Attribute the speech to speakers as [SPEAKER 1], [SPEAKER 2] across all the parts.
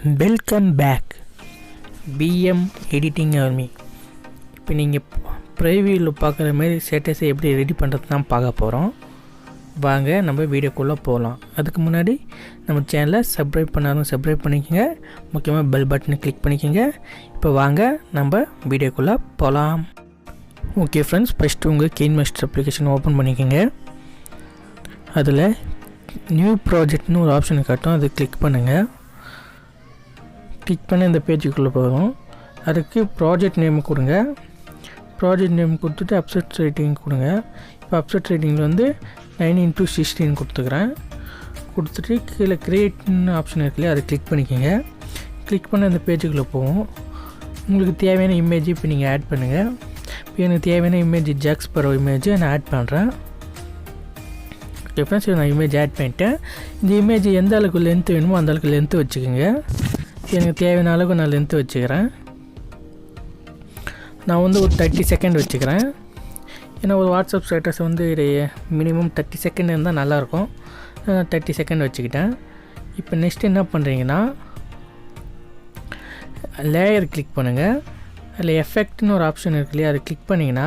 [SPEAKER 1] Welcome back PM editing army. இப்போ நீங்கள் ப்ரைவியூவில் பார்க்குற மாதிரி ஸ்டேட்டஸை எப்படி ரெடி பண்ணுறது தான் பார்க்க போகிறோம். வாங்க நம்ம வீடியோக்குள்ளே போகலாம். அதுக்கு முன்னாடி நம்ம சேனலை சப்ஸ்கிரைப் பண்ணாலும் சப்ஸ்கிரைப் பண்ணிக்கோங்க, முக்கியமாக பெல் பட்டனை கிளிக் பண்ணிக்கோங்க. இப்போ வாங்க நம்ம வீடியோக்குள்ளே போகலாம். ஓகே ஃப்ரெண்ட்ஸ், ஃபஸ்ட்டு உங்கள் kinemaster அப்ளிகேஷன் ஓப்பன் பண்ணிக்கோங்க. அதில் நியூ ப்ராஜெக்ட்னு ஒரு ஆப்ஷன் காட்டும், அது கிளிக் பண்ணுங்கள். கிளிக் பண்ணி இந்த பேஜுக்குள்ளே போகும். அதுக்கு ப்ராஜெக்ட் நேம் கொடுங்க. ப்ராஜெக்ட் நேம் கொடுத்துட்டு அப்செட் ரேட்டிங் கொடுங்க. இப்போ அப்செட் ரேட்டிங்கில் வந்து 9:16 கொடுத்துக்கிறேன். கொடுத்துட்டு கீழே க்ரியேட்னு ஆப்ஷன் இருக்குல்லையே, அதை கிளிக் பண்ணிக்கோங்க. கிளிக் பண்ண அந்த பேஜுக்குள்ளே போகும். உங்களுக்கு தேவையான இமேஜ் இப்போ நீங்கள் ஆட் பண்ணுங்கள். இப்போ எனக்கு தேவையான இமேஜ் sparrow இமேஜ் நான் ஆட் பண்ணுறேன். ஓகே ஃப்ரெண்ட்ஸ், நான் இமேஜ் ஆட் பண்ணிட்டேன். இந்த இமேஜ் எந்த அளவுக்கு லென்த்து வேணுமோ அந்த அளவுக்கு லென்த்து வச்சுக்கோங்க. எனக்கு தேவையான அளவுக்கு நான் லென்த்து வச்சுக்கிறேன். நான் வந்து ஒரு 30 செகண்ட் வச்சுக்கிறேன். ஏன்னா ஒரு வாட்ஸ்அப் ஸ்டேட்டஸ் வந்து மினிமம் 30 செகண்ட் இருந்தால் நல்லாயிருக்கும். நான் 30 செகண்ட் வச்சுக்கிட்டேன். இப்போ நெக்ஸ்ட் என்ன பண்ணுறீங்கன்னா, லேயர் கிளிக் பண்ணுங்கள். அதில் எஃபெக்ட்னு ஒரு ஆப்ஷன் இருக்கு இல்லையா, அதை கிளிக் பண்ணிங்கன்னா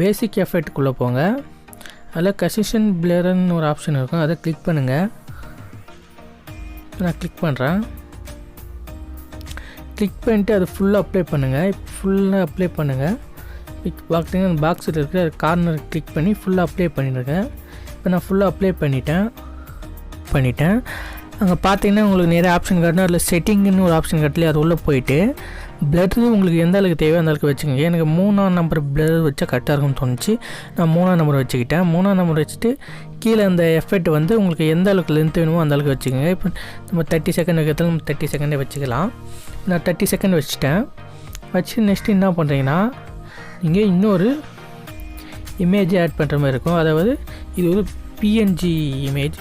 [SPEAKER 1] பேசிக் எஃபெக்ட்டுக்குள்ளே போங்க. அதில் கசிஷன் பிளர்னு ஒரு ஆப்ஷன் இருக்கும், அதை கிளிக் பண்ணுங்கள். நான் கிளிக் பண்ணுறேன். கிளிக் பண்ணிட்டு அதை ஃபுல்லாக அப்ளை பண்ணுங்கள். இப்போ ஃபுல்லாக அப்ளை பண்ணுங்கள். இப்போ பார்த்தீங்கன்னா அந்த பாக்ஸில் இருக்கிற கார்னர் கிளிக் பண்ணி ஃபுல்லாக அப்ளை பண்ணியிருக்கேன். இப்போ நான் ஃபுல்லாக அப்ளை பண்ணிட்டேன். அங்கே பார்த்தீங்கன்னா உங்களுக்கு நிறைய ஆப்ஷன் காட்டணும். அதில் செட்டிங்னு ஒரு ஆப்ஷன் காட்டலையே, அது உள்ளே போயிட்டு பிளர் உங்களுக்கு எந்த அளவுக்கு தேவையோ அந்த அளவுக்கு வச்சுக்கோங்க. எனக்கு 3ஆம் நம்பர் பிளர் வச்சா கரெக்டாக இருக்கும்னு தோணுச்சு. நான் 3ஆம் நம்பர் வச்சுக்கிட்டேன். 3ஆம் நம்பர் வச்சுட்டு கீழே அந்த எஃபெக்ட் வந்து உங்களுக்கு எந்த அளவுக்கு லென்த் வேணுமோ அந்த அளவுக்கு வச்சுக்கோங்க. இப்போ நம்ம 30 செகண்ட் வைக்கிறதுல நம்ம 30 செகண்டே வச்சுக்கலாம். நான் 30 செகண்ட் வச்சுட்டேன். நெக்ஸ்ட்டு என்ன பண்ணுறீங்கன்னா, நீங்கள் இன்னொரு இமேஜ் ஆட் பண்ணுற மாதிரி இருக்கும். அதாவது இது ஒரு பிஎன்ஜி இமேஜ்.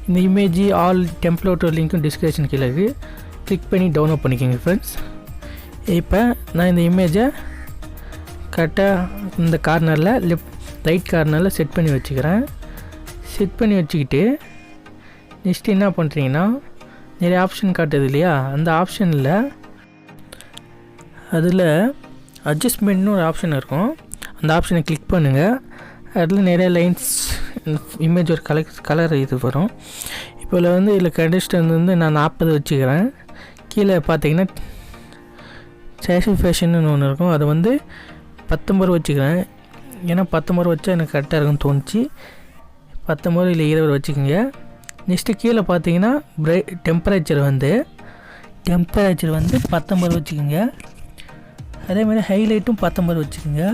[SPEAKER 1] இந்த இமேஜ் ஆல் டெம்ப்ளேட்டோட லிங்க்கும் டிஸ்கிரிப்ஷன் கீழே இருக்குது. கிளிக் பண்ணி டவுன்லோட் பண்ணிக்கோங்க ஃப்ரெண்ட்ஸ். இப்போ நான் இந்த இமேஜை கரெக்டாக இந்த கார்னரில் ரைட் கார்னரில் செட் பண்ணி வச்சுக்கிறேன். செட் பண்ணி வச்சுக்கிட்டு நெக்ஸ்ட் என்ன பண்ணுறீங்கன்னா, நிறைய ஆப்ஷன் காட்டுது இல்லையா, அந்த ஆப்ஷனில் அதில் அட்ஜஸ்ட்மெண்ட்னு ஒரு ஆப்ஷன் இருக்கும். அந்த ஆப்ஷனை கிளிக் பண்ணுங்கள். அதில் நிறைய லைன்ஸ் இமேஜ் ஒரு கலர் இது வரும். இப்போ வந்து இதில் கண்டிஸ்டன் வந்து நான் 40 வச்சுக்கிறேன். கீழே பார்த்தீங்கன்னா சாட்டிஸ்ஃபேக்ஷன்னு ஒன்று இருக்கும், அதை வந்து 19 வச்சுக்கிறேன். ஏன்னா 19 வச்சா எனக்கு கரெக்டாக இருக்குன்னு தோணுச்சு. 19 இல்லை 20 வச்சுக்கோங்க. நெக்ஸ்ட்டு கீழே பார்த்தீங்கன்னா டெம்பரேச்சர் வந்து 19 வச்சுக்கோங்க. அதே மாதிரி ஹைலைட்டும் 19 வச்சுக்கோங்க.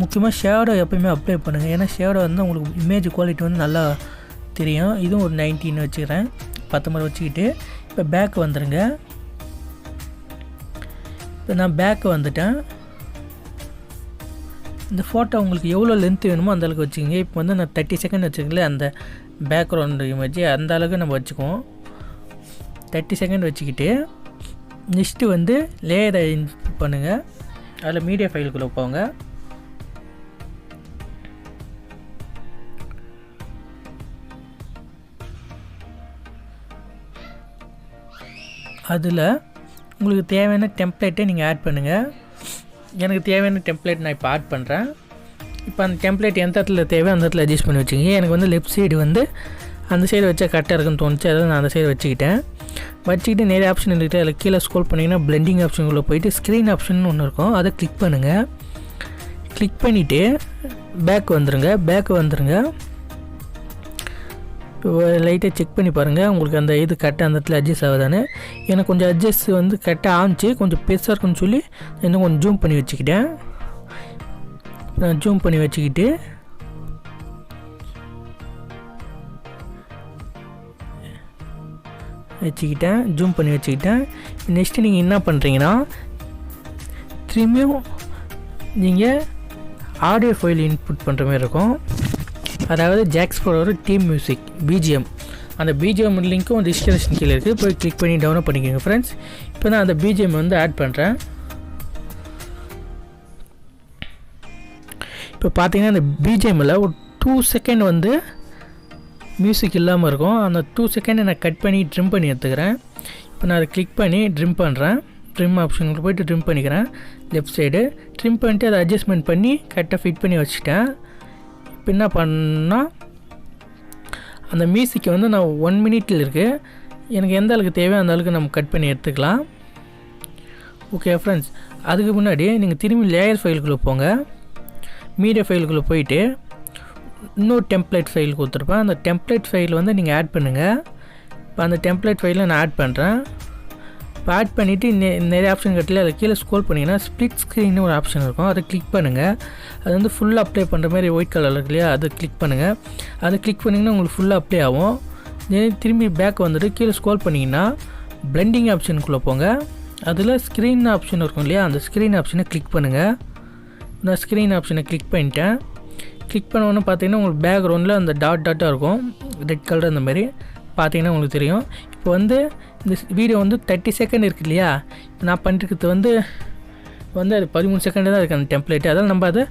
[SPEAKER 1] முக்கியமாக ஷேடோ எப்போயுமே அப்ளை பண்ணுங்கள். ஏன்னா ஷேடோ வந்து உங்களுக்கு இமேஜ் குவாலிட்டி வந்து நல்லா தெரியும். இதுவும் ஒரு 19 வச்சுக்கிறேன். 19 வச்சுக்கிட்டு இப்போ பேக் வந்துடுங்க. இப்போ நான் பேக்கு வந்துட்டேன். இந்த ஃபோட்டோ உங்களுக்கு எவ்வளோ லென்த்து வேணுமோ அந்த அளவுக்கு வச்சுக்கோங்க. இப்போ வந்து நான் 30 செகண்ட் வச்சுக்கல, அந்த பேக்ரவுண்டு இமேஜ் அந்த அளவுக்கு நம்ம வச்சுக்குவோம். 30 செகண்ட் வச்சுக்கிட்டு நெக்ஸ்ட்டு வந்து லேயரை இன்புட் பண்ணுங்கள். அதில் மீடியா ஃபைலுக்குள்ளே போங்க. அதில் உங்களுக்கு தேவையான டெம்ப்ளேட்டை நீங்கள் ஆட் பண்ணுங்கள். எனக்கு தேவையான டெம்ப்ளேட் நான் இப்போ ஆட் பண்ணுறேன். இப்போ அந்த டெம்ப்ளேட் எந்த இடத்துல தேவையோ அந்த இடத்துல அட்ஜஸ்ட் பண்ணி வச்சுக்கிங்க. எனக்கு வந்து லெஃப்ட் சைடு வந்து அந்த சைடு வச்சா கரெக்டாக இருக்குன்னு தோணுச்சு, அதாவது நான் அந்த சைடு வச்சுக்கிட்டு நிறைய ஆப்ஷன் இருக்குது. அதில் கீழே ஸ்க்ரோல் பண்ணிங்கன்னா பிளெண்டிங் ஆப்ஷனுக்குள்ளே போயிட்டு ஸ்க்ரீன் ஆப்ஷன் ஒன்று இருக்கும், அதை கிளிக் பண்ணுங்கள். கிளிக் பண்ணிவிட்டு பேக் வந்துடுங்க. இப்போ லைட்டாக செக் பண்ணி பாருங்கள் உங்களுக்கு அந்த இது கரெக்டாக அந்த இடத்துல அட்ஜஸ்ட் ஆகுதானு. எனக்கு கொஞ்சம் அட்ஜஸ்ட் வந்து கரெக்டாக ஆச்சு, கொஞ்சம் பெருசாக இருக்குன்னு சொல்லி இன்னும் கொஞ்சம் ஜூம் பண்ணி வச்சுக்கிட்டேன். நான் ஜூம் பண்ணி வச்சுக்கிட்டு ஜூம் பண்ணி வச்சுக்கிட்டேன். நெக்ஸ்ட்டு நீங்கள் என்ன பண்ணுறீங்கன்னா, திரும்பியும் நீங்கள் ஆடியோ ஃபைல் இன்புட் பண்ணுற மாதிரி இருக்கும். அதாவது sparrow டீம் மியூசிக் பிஜிஎம், அந்த பிஜிஎம் லிங்க்கும் டிஸ்கிரிப்ஷன் கீழே இருக்குது. போய் கிளிக் பண்ணி டவுன்லோட் பண்ணிக்கோங்க ஃப்ரெண்ட்ஸ். இப்போ நான் அந்த பிஜிஎம் வந்து ஆட் பண்ணுறேன். இப்போ பார்த்தீங்கன்னா அந்த பிஜிஎம்மில் ஒரு 2 செகண்ட் வந்து மியூசிக் இல்லாமல் இருக்கும். அந்த 2 செகண்டை நான் கட் பண்ணி ட்ரிம் பண்ணி எடுத்துக்கிறேன். இப்போ நான் அதை கிளிக் பண்ணி ட்ரிம் பண்ணுறேன். ட்ரிம் ஆப்ஷனுக்கு போய்ட்டு ட்ரிம் பண்ணிக்கிறேன் லெஃப்ட் சைடு. ட்ரிம் பண்ணிட்டு அதை அட்ஜஸ்ட்மெண்ட் பண்ணி கரெக்டாக ஃபிட் பண்ணி வச்சுட்டேன். இப்போ என்ன பண்ணால் அந்த மியூசிக்கை வந்து நான் 1 மினிட்டில் இருக்குது. எனக்கு எந்த அளவுக்கு தேவையோ அந்த அளவுக்கு நம்ம கட் பண்ணி எடுத்துக்கலாம். ஓகே ஃப்ரெண்ட்ஸ், அதுக்கு முன்னாடி நீங்கள் திரும்பி லேயர் ஃபைலுக்குள்ளே போங்க. மீடியா ஃபைலுக்குள்ளே போயிட்டு இன்னொரு டெம்ப்ளேட் ஃபைல் கொடுத்துருப்பேன். அந்த டெம்ப்ளேட் ஃபைல் வந்து நீங்கள் ஆட் பண்ணுங்கள். இப்போ அந்த டெம்ப்ளேட் ஃபைலில் நான் ஆட் பண்ணுறேன். இப்போ ஆட் பண்ணிவிட்டு நிறைய ஆப்ஷன் கட்டில அதை கீழே ஸ்க்ரோல் பண்ணிங்கன்னா ஸ்ப்ளிட் ஸ்க்ரீன்னு ஒரு ஆப்ஷன் இருக்கும். அதை கிளிக் பண்ணுங்கள். அது வந்து ஃபுல்லாக அப்ளை பண்ணுற மாதிரி ஒயிட் கலரில் இருக்கு இல்லையா, அதை கிளிக் பண்ணுங்கள். அதை கிளிக் பண்ணிங்கன்னா உங்களுக்கு ஃபுல்லாக அப்ளை ஆகும். திரும்பி பேக் வந்துட்டு கீழே ஸ்க்ரோல் பண்ணிங்கன்னா பிளெண்டிங் ஆப்ஷனுக்குள்ளே போங்க. அதில் ஸ்க்ரீன் ஆப்ஷன் இருக்கும் இல்லையா, அந்த ஸ்க்ரீன் ஆப்ஷனை கிளிக் பண்ணுங்கள். நான் ஸ்க்ரீன் ஆப்ஷனை கிளிக் பண்ணிட்டேன். கிளிக் பண்ணோன்னு பார்த்தீங்கன்னா உங்களுக்கு பேக்ரவுண்டில் அந்த டாட்டாக இருக்கும், ரெட் கலர் அந்த மாதிரி பார்த்தீங்கன்னா உங்களுக்கு தெரியும். இப்போ வந்து இந்த வீடியோ வந்து 30 செகண்ட் இருக்குது இல்லையா, இப்போ நான் பண்ணிருக்கிறது வந்து அது 13 செகண்டு தான் இருக்குது அந்த டெம்ப்ளேட்டு. அதால் நம்ம அதை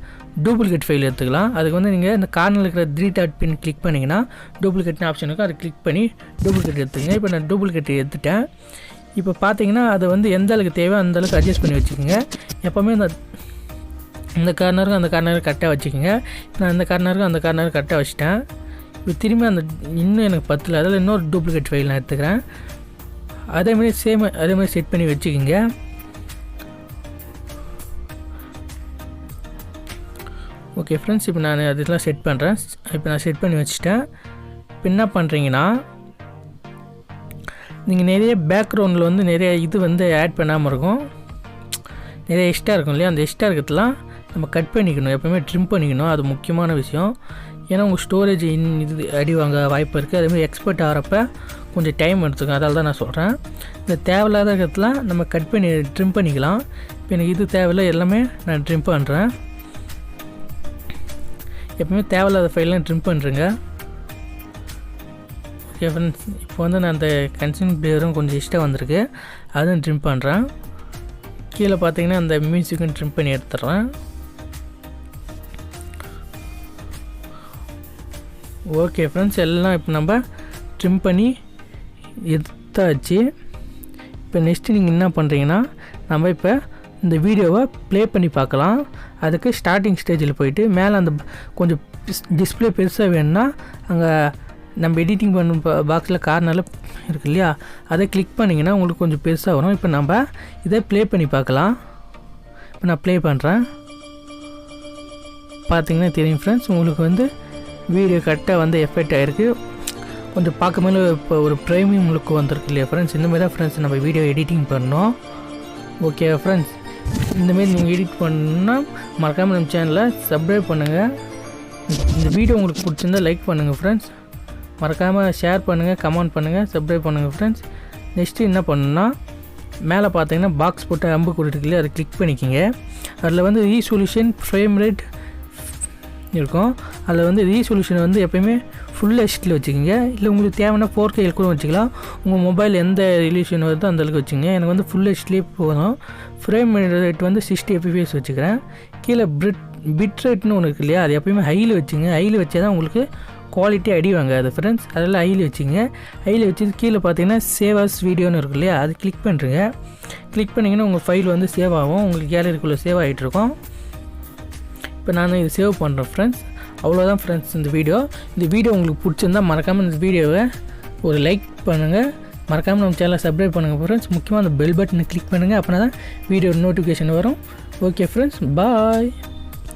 [SPEAKER 1] டூப்ளிகேட் ஃபைல் எடுத்துக்கலாம். அதுக்கு வந்து நீங்கள் இந்த கார்னரில் இருக்கிற 3 டாட் பின் கிளிக் பண்ணிங்கன்னா டூப்ளிகேட்னு ஆப்ஷன் இருக்கும். அதை கிளிக் பண்ணி டூப்ளிகேட் எடுத்துக்கங்க. இப்போ நான் டூப்ளிகேட் எடுத்துட்டேன். இப்போ பார்த்தீங்கன்னா அதை வந்து எந்த அளவுக்கு தேவையோ அந்த அளவுக்கு அட்ஜஸ்ட் பண்ணி வச்சுக்கோங்க. எப்போவுமே இந்த கார்னருக்கும் அந்த கார்னருக்கு கரெக்டாக வச்சுக்கோங்க. நான் இந்த கார்னருக்கும் அந்த கார்னருக்கு கரெக்டாக வச்சுட்டேன். இப்போ திரும்பி அந்த இன்னும் எனக்கு பத்தல, அதில் இன்னொரு டூப்ளிகேட் ஃபைல் நான் எடுத்துக்கிறேன். அதேமாதிரி செட் பண்ணி வச்சுக்கோங்க. ஓகே ஃப்ரெண்ட்ஸ், இப்போ நான் அதெல்லாம் செட் பண்ணுறேன். இப்போ நான் செட் பண்ணி வச்சுட்டேன். இப்போ என்ன பண்ணுறீங்கன்னா நீங்கள் நிறைய பேக்ரவுண்டில் வந்து நிறைய இது வந்து ஆட் பண்ணாமல் இருக்கும், நிறைய எக்ஸ்ட்ரா இருக்கும் இல்லையா, அந்த எக்ஸ்ட்ரா இருக்கிறதுலாம் நம்ம கட் பண்ணிக்கணும். எப்போவுமே ட்ரிம் பண்ணிக்கணும், அது முக்கியமான விஷயம். ஏன்னா உங்கள் ஸ்டோரேஜ் இது அடி வாங்க வாய்ப்பு இருக்குது. அதேமாதிரி எக்ஸ்பர்ட் ஆகிறப்ப கொஞ்சம் டைம் எடுத்துக்கும். அதால் தான் நான் சொல்கிறேன், இந்த தேவையில்லாத இருக்கிறதுலாம் நம்ம கட் பண்ணி ட்ரிம் பண்ணிக்கலாம். இப்போ எனக்கு இது தேவையில்லை, எல்லாமே நான் ட்ரிம் பண்ணுறேன். எப்போவுமே தேவையில்லாத ஃபைல்லாம் ட்ரிம் பண்ணுறேங்க. ஓகே ஃப்ரெண்ட்ஸ், இப்போ வந்து நான் அந்த கன்சூம் பிளேயரும் கொஞ்சம் எக்ஸ்ட்ரா வந்திருக்கு, அதுவும் ட்ரிம் பண்ணுறேன். கீழே பார்த்தீங்கன்னா அந்த மியூசிக்கும் ட்ரிம் பண்ணி எடுத்துடுறேன். ஓகே ஃப்ரெண்ட்ஸ், எல்லாம் இப்போ நம்ம ட்ரிம் பண்ணி எடுத்தாச்சு. இப்போ நெக்ஸ்ட்டு நீங்கள் என்ன பண்ணுறீங்கன்னா நம்ம இப்போ இந்த வீடியோவை ப்ளே பண்ணி பார்க்கலாம். அதுக்கு ஸ்டார்டிங் ஸ்டேஜில் போயிட்டு மேலே அந்த கொஞ்சம் டிஸ்பிளே பெருசாக வேணும்னா அங்கே நம்ம எடிட்டிங் பண்ண பாக்ஸில் கார்னரில் இருக்குது இல்லையா, அதை கிளிக் பண்ணிங்கன்னா உங்களுக்கு கொஞ்சம் பெருசாக வரும். இப்போ நம்ம இதை ப்ளே பண்ணி பார்க்கலாம். இப்போ நான் ப்ளே பண்ணுறேன். பார்த்தீங்கன்னா தெரியும் ஃப்ரெண்ட்ஸ், உங்களுக்கு வந்து வீடியோ கரெக்டாக வந்து எஃபெக்ட் ஆகிருக்கு. கொஞ்சம் பார்க்கும்போது இப்போ ஒரு ப்ரைமியம் லுக்கு வந்திருக்கு இல்லையா ஃப்ரெண்ட்ஸ். இந்தமாரி தான் ஃப்ரெண்ட்ஸ் நம்ம வீடியோ எடிட்டிங் பண்ணோம். ஓகே ஃப்ரெண்ட்ஸ், இந்தமாரி நீங்கள் எடிட் பண்ணால் மறக்காமல் நம்ம சேனலை சப்ஸ்கிரைப் பண்ணுங்கள். இந்த வீடியோ உங்களுக்கு பிடிச்சிருந்தா லைக் பண்ணுங்கள் ஃப்ரெண்ட்ஸ். மறக்காமல் ஷேர் பண்ணுங்கள், கமெண்ட் பண்ணுங்கள், சப்ஸ்கிரைப் பண்ணுங்கள் ஃப்ரெண்ட்ஸ். நெக்ஸ்ட்டு என்ன பண்ணுன்னா மேலே பார்த்தீங்கன்னா பாக்ஸ் போட்டு அம்பு கொடுத்துருக்குல்லையே, அதை கிளிக் பண்ணிக்கிங்க. அதில் வந்து ரீசொல்யூஷன் ஃப்ரேம் ரேட் இருக்கும். அதில் வந்து ரீசொல்யூஷன் வந்து எப்போயுமே ஃபுல் ஹெச்டியில் வச்சுக்கோங்க. இல்லை உங்களுக்கு தேவைன்னா 4K கூட வச்சுக்கலாம். உங்கள் மொபைல் எந்த ரிலீஷன் வருதோ அந்தளவுக்கு வச்சுங்க. எனக்கு வந்து ஃபுல் ஹெச்டிலே போதும். ஃப்ரேம் ரேட் வந்து 60 fps வச்சுக்கிறேன். கீழே பிட் ரேட்னு ஒன்று இருக்கு இல்லையா, அது எப்போயுமே ஹையில் வச்சுங்க. ஹையில் வச்சா தான் உங்களுக்கு குவாலிட்டி அடி வாங்காது ஃப்ரெண்ட்ஸ். அதெல்லாம் ஹையில் வச்சுங்க. ஹையில் வச்சு கீழே பார்த்தீங்கன்னா சேவ் அஸ் வீடியோன்னு இருக்கு இல்லையா, அது கிளிக் பண்ணுறீங்க. கிளிக் பண்ணிங்கன்னா உங்கள் ஃபைல் வந்து சேவ் ஆகும், உங்களுக்கு கேலரிக்குள்ளே சேவ் ஆகிட்ருக்கும். இப்போ நான் இது சேவ் பண்ணுறேன் ஃப்ரெண்ட்ஸ். அவ்வளோதான் ஃப்ரெண்ட்ஸ் இந்த வீடியோ உங்களுக்கு பிடிச்சிருந்தால் மறக்காமல் இந்த வீடியோவை ஒரு லைக் பண்ணுங்கள். மறக்காமல் நம்ம சேனலை சப்ஸ்கிரைப் பண்ணுங்கள் ஃப்ரெண்ட்ஸ். முக்கியமாக அந்த பெல் பட்டனை கிளிக் பண்ணுங்கள், அப்படின்னா தான் வீடியோ நோட்டிஃபிகேஷன் வரும். ஓகே ஃப்ரெண்ட்ஸ், பாய்.